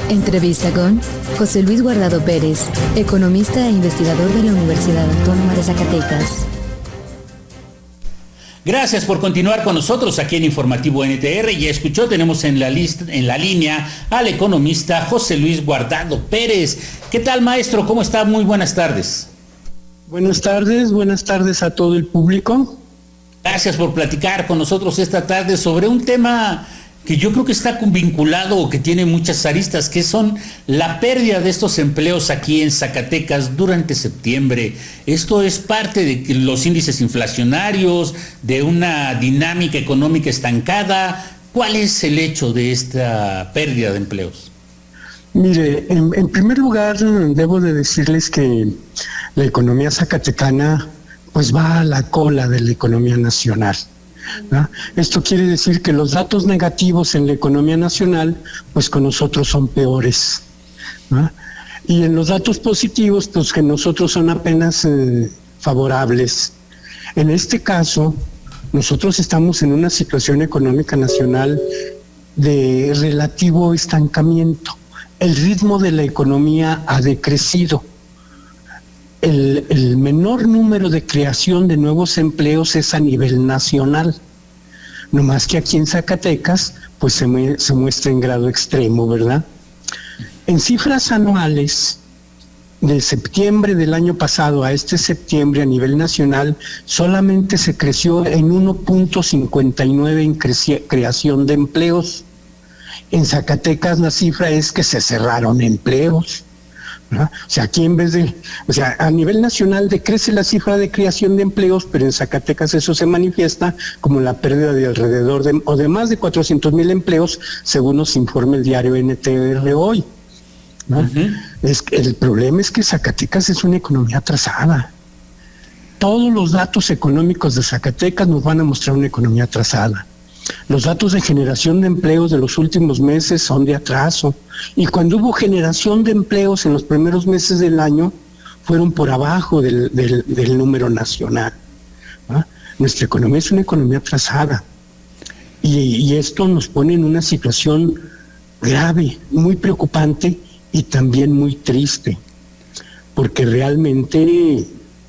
Entrevista con José Luis Guardado Pérez, economista e investigador de la Universidad Autónoma de Zacatecas. Gracias por continuar con nosotros aquí en Informativo NTR. Ya escuchó, tenemos en la línea al economista José Luis Guardado Pérez. ¿Qué tal, maestro? ¿Cómo está? Muy buenas tardes. Buenas tardes a todo el público. Gracias por platicar con nosotros esta tarde sobre un tema que yo creo que está vinculado o que tiene muchas aristas, que son la pérdida de estos empleos aquí en Zacatecas durante septiembre. Esto es parte de los índices inflacionarios, de una dinámica económica estancada. ¿Cuál es el hecho de esta pérdida de empleos? Mire, en primer lugar, debo de decirles que la economía zacatecana pues va a la cola de la economía nacional, ¿no? Esto quiere decir que los datos negativos en la economía nacional, pues con nosotros son peores, ¿no? Y en los datos positivos, pues que nosotros son apenas favorables. En este caso, nosotros estamos en una situación económica nacional de relativo estancamiento. El ritmo de la economía ha decrecido. El menor número de creación de nuevos empleos es a nivel nacional. No más que aquí en Zacatecas, pues se muestra en grado extremo, ¿verdad? En cifras anuales, de septiembre del año pasado a este septiembre a nivel nacional, solamente se creció en 1.59 en creación de empleos. En Zacatecas la cifra es que se cerraron empleos, ¿no? O sea, aquí a nivel nacional decrece la cifra de creación de empleos, pero en Zacatecas eso se manifiesta como la pérdida de alrededor de más de 400,000 empleos, según nos informa el diario NTR hoy, ¿no? Uh-huh. El problema es que Zacatecas es una economía atrasada. Todos los datos económicos de Zacatecas nos van a mostrar una economía atrasada. Los datos de generación de empleos de los últimos meses son de atraso, y cuando hubo generación de empleos en los primeros meses del año fueron por abajo del número nacional, ¿no? Nuestra economía es una economía atrasada, y esto nos pone en una situación grave, muy preocupante y también muy triste, porque realmente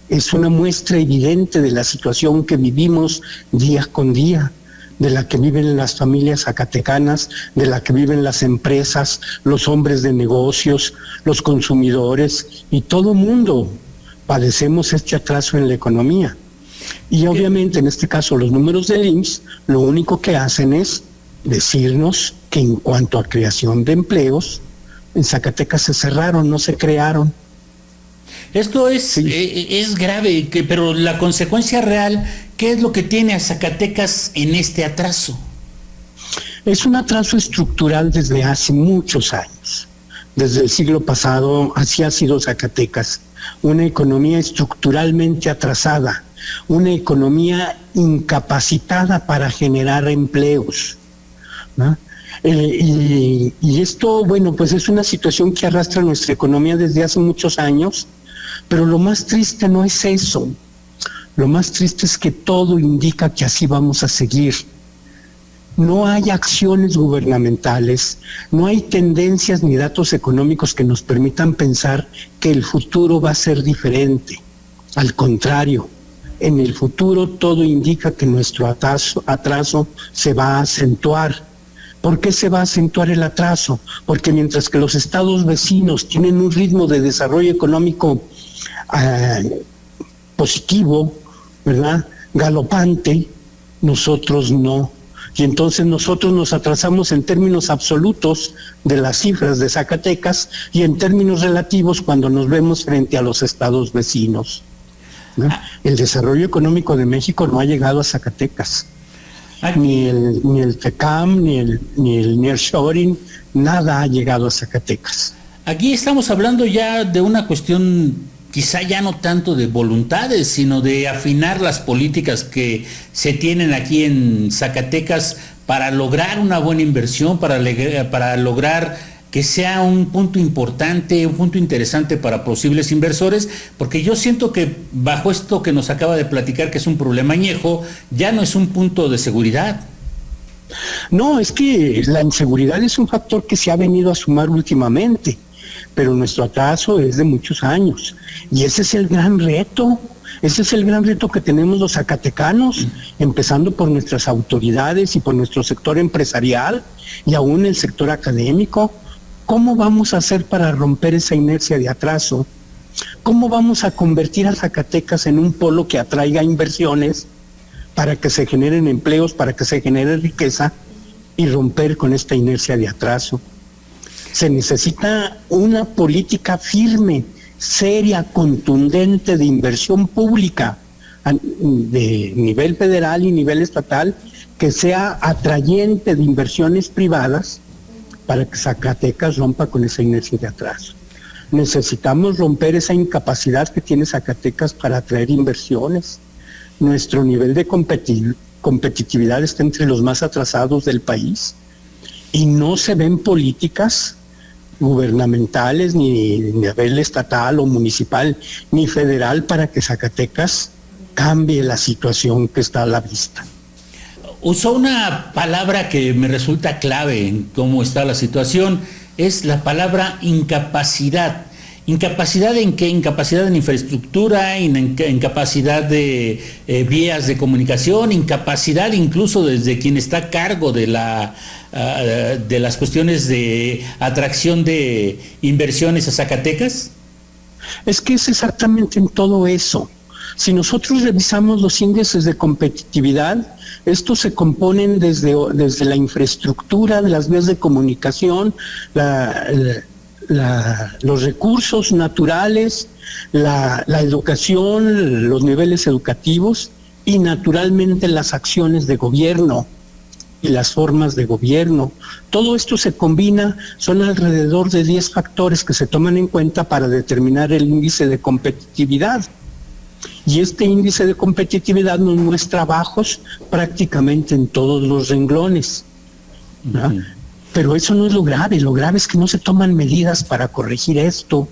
es una muestra evidente de la situación que vivimos día con día, de la que viven las familias zacatecanas, de la que viven las empresas, los hombres de negocios, los consumidores, y todo mundo padecemos este atraso en la economía. Y obviamente en este caso los números del IMSS lo único que hacen es decirnos que en cuanto a creación de empleos, en Zacatecas se cerraron, no se crearon. Esto es grave, pero la consecuencia real, ¿qué es lo que tiene a Zacatecas en este atraso? Es un atraso estructural desde hace muchos años. Desde el siglo pasado, así ha sido Zacatecas. Una economía estructuralmente atrasada, una economía incapacitada para generar empleos, ¿no? Y esto, bueno, pues es una situación que arrastra nuestra economía desde hace muchos años. Pero lo más triste no es eso. Lo más triste es que todo indica que así vamos a seguir. No hay acciones gubernamentales, no hay tendencias ni datos económicos que nos permitan pensar que el futuro va a ser diferente. Al contrario, en el futuro todo indica que nuestro atraso se va a acentuar. ¿Por qué se va a acentuar el atraso? Porque mientras que los estados vecinos tienen un ritmo de desarrollo económico positivo, ¿verdad?, galopante, nosotros no. Y entonces nosotros nos atrasamos en términos absolutos de las cifras de Zacatecas y en términos relativos cuando nos vemos frente a los estados vecinos, ¿no? El desarrollo económico de México no ha llegado a Zacatecas. Ni el TECAM, ni el nearshoring, nada ha llegado a Zacatecas. Aquí estamos hablando ya de una cuestión quizá ya no tanto de voluntades, sino de afinar las políticas que se tienen aquí en Zacatecas para lograr una buena inversión, para lograr que sea un punto importante, un punto interesante para posibles inversores, porque yo siento que bajo esto que nos acaba de platicar, que es un problema añejo, ya no es un punto de seguridad. No, es que la inseguridad es un factor que se ha venido a sumar últimamente, pero nuestro atraso es de muchos años. Y ese es el gran reto. Ese es el gran reto que tenemos los zacatecanos, empezando por nuestras autoridades y por nuestro sector empresarial y aún el sector académico. ¿Cómo vamos a hacer para romper esa inercia de atraso? ¿Cómo vamos a convertir a Zacatecas en un polo que atraiga inversiones para que se generen empleos, para que se genere riqueza y romper con esta inercia de atraso? Se necesita una política firme, seria, contundente de inversión pública de nivel federal y nivel estatal, que sea atrayente de inversiones privadas para que Zacatecas rompa con esa inercia de atraso. Necesitamos romper esa incapacidad que tiene Zacatecas para atraer inversiones. Nuestro nivel de competitividad está entre los más atrasados del país y no se ven políticas gubernamentales ni de nivel estatal o municipal ni federal para que Zacatecas cambie la situación que está a la vista. Usó una palabra que me resulta clave en cómo está la situación, es la palabra incapacidad. ¿Incapacidad en qué? Incapacidad en infraestructura, incapacidad de vías de comunicación, incapacidad incluso desde quien está a cargo de las cuestiones de atracción de inversiones a Zacatecas. Es que es exactamente en todo eso. Si nosotros revisamos los índices de competitividad, estos se componen desde la infraestructura de las vías de comunicación, los recursos naturales, la educación, los niveles educativos y naturalmente las acciones de gobierno y las formas de gobierno. Todo esto se combina, son alrededor de 10 factores que se toman en cuenta para determinar el índice de competitividad. Y este índice de competitividad nos muestra bajos prácticamente en todos los renglones, ¿no? Uh-huh. Pero eso no es lo grave es que no se toman medidas para corregir esto.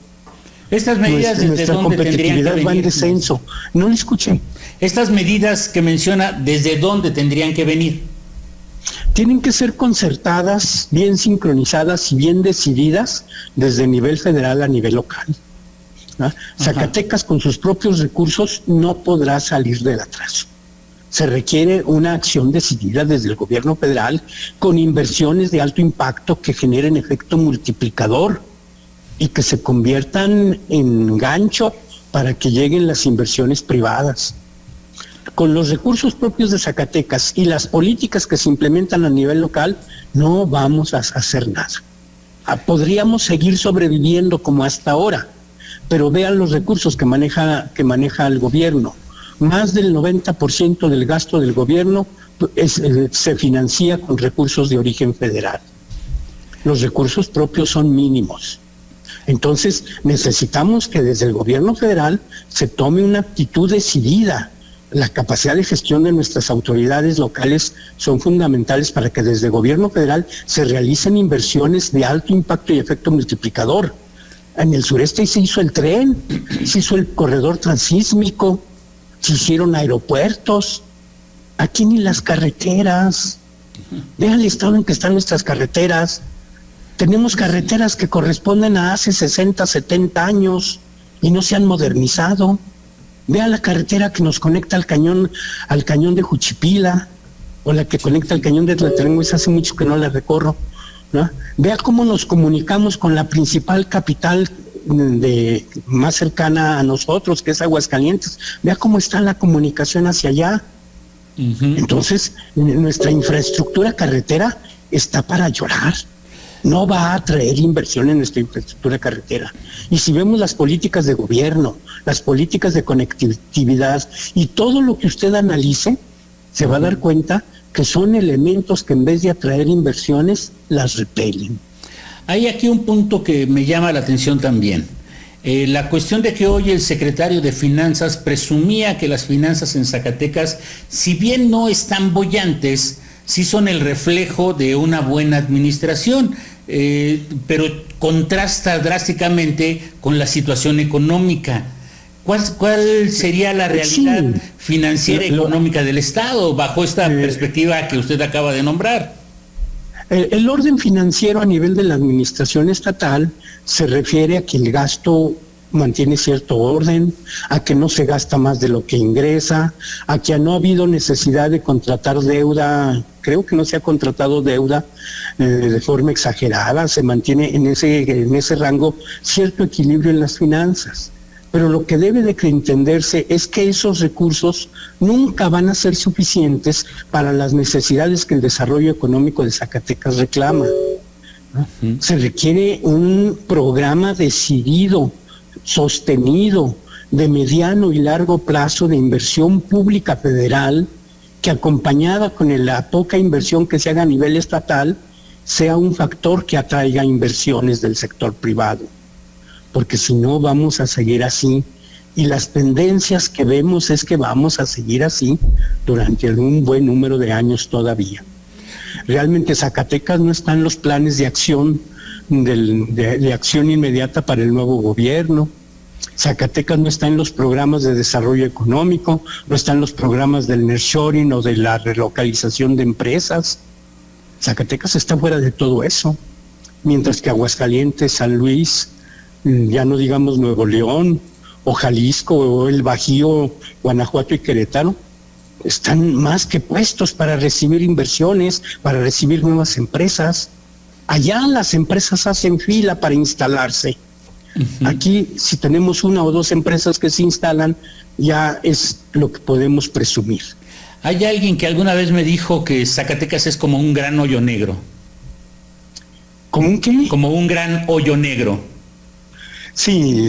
Estas medidas nuestra competitividad va en descenso. No le escuché. Estas medidas que menciona, ¿desde dónde tendrían que venir? Tienen que ser concertadas, bien sincronizadas y bien decididas desde nivel federal a nivel local, ¿no? Zacatecas con sus propios recursos no podrá salir del atraso. Se requiere una acción decidida desde el gobierno federal con inversiones de alto impacto que generen efecto multiplicador y que se conviertan en gancho para que lleguen las inversiones privadas. Con los recursos propios de Zacatecas y las políticas que se implementan a nivel local, no vamos a hacer nada. Podríamos seguir sobreviviendo como hasta ahora, pero vean los recursos que maneja el gobierno. Más del 90% del gasto del gobierno se financia con recursos de origen federal. Los recursos propios son mínimos. Entonces necesitamos que desde el gobierno federal se tome una actitud decidida. La capacidad de gestión de nuestras autoridades locales son fundamentales para que desde el gobierno federal se realicen inversiones de alto impacto y efecto multiplicador. En el sureste se hizo el tren, se hizo el corredor transísmico, se hicieron aeropuertos. Aquí ni las carreteras. Vean el estado en que están nuestras carreteras. Tenemos carreteras que corresponden a hace 60, 70 años y no se han modernizado. Vea la carretera que nos conecta al cañón de Juchipila, o la que conecta al cañón de Tlatenango, hace mucho que no la recorro, ¿no? Vea cómo nos comunicamos con la principal capital más cercana a nosotros, que es Aguascalientes. Vea cómo está la comunicación hacia allá. Uh-huh. Entonces, nuestra infraestructura carretera está para llorar. No va a atraer inversión en nuestra infraestructura carretera. Y si vemos las políticas de gobierno, las políticas de conectividad y todo lo que usted analice, se va a dar cuenta que son elementos que en vez de atraer inversiones, las repelen. Hay aquí un punto que me llama la atención también. La cuestión de que hoy el secretario de Finanzas presumía que las finanzas en Zacatecas, si bien no están bollantes, sí son el reflejo de una buena administración, pero contrasta drásticamente con la situación económica. ¿Cuál sería la realidad Sí. financiera y económica del Estado bajo esta perspectiva que usted acaba de nombrar? El orden financiero a nivel de la administración estatal se refiere a que el gasto mantiene cierto orden, a que no se gasta más de lo que ingresa, a que no ha habido necesidad de contratar deuda, creo que no se ha contratado deuda de forma exagerada, se mantiene en ese rango cierto equilibrio en las finanzas. Pero lo que debe de entenderse es que esos recursos nunca van a ser suficientes para las necesidades que el desarrollo económico de Zacatecas reclama, ¿no? Se requiere un programa decidido, sostenido, de mediano y largo plazo de inversión pública federal, que acompañada con la poca inversión que se haga a nivel estatal, sea un factor que atraiga inversiones del sector privado. Porque si no vamos a seguir así, y las tendencias que vemos es que vamos a seguir así durante un buen número de años todavía. Realmente Zacatecas no está en los planes de acción de acción inmediata para el nuevo gobierno. Zacatecas no está en los programas de desarrollo económico, no está en los programas del nearshoring o de la relocalización de empresas. Zacatecas está fuera de todo eso, mientras que Aguascalientes, San Luis, ya no digamos Nuevo León, o Jalisco, o el Bajío, Guanajuato y Querétaro, están más que puestos para recibir inversiones, para recibir nuevas empresas. Allá las empresas hacen fila para instalarse. Aquí, si tenemos una o dos empresas que se instalan, ya es lo que podemos presumir. Hay alguien que alguna vez me dijo que Zacatecas es como un gran hoyo negro. ¿Cómo un qué? Como un gran hoyo negro. Sí,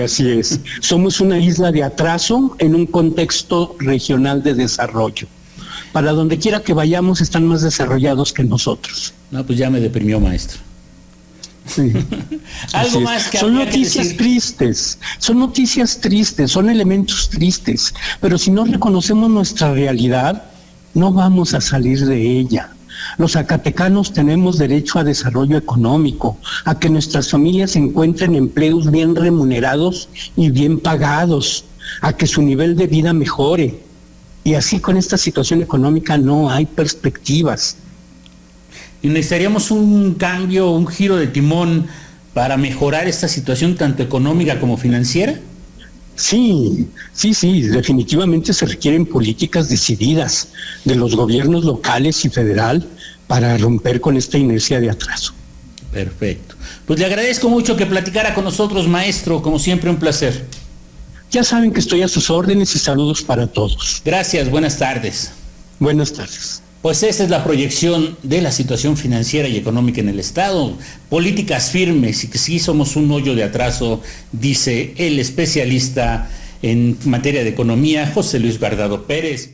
así es. Somos una isla de atraso en un contexto regional de desarrollo. Para donde quiera que vayamos están más desarrollados que nosotros. No, pues ya me deprimió, maestro. Sí. Algo más que son habría que noticias decir. tristes, son elementos tristes, pero si no reconocemos nuestra realidad, no vamos a salir de ella. Los zacatecanos tenemos derecho a desarrollo económico, a que nuestras familias encuentren empleos bien remunerados y bien pagados, a que su nivel de vida mejore. Y así con esta situación económica no hay perspectivas. Y necesitaríamos un cambio, un giro de timón para mejorar esta situación tanto económica como financiera. Sí, definitivamente se requieren políticas decididas de los gobiernos locales y federal para romper con esta inercia de atraso. Perfecto. Pues le agradezco mucho que platicara con nosotros, maestro, como siempre un placer. Ya saben que estoy a sus órdenes y saludos para todos. Gracias, buenas tardes. Buenas tardes. Pues esta es la proyección de la situación financiera y económica en el Estado. Políticas firmes y que sí somos un hoyo de atraso, dice el especialista en materia de economía, José Luis Guardado Pérez.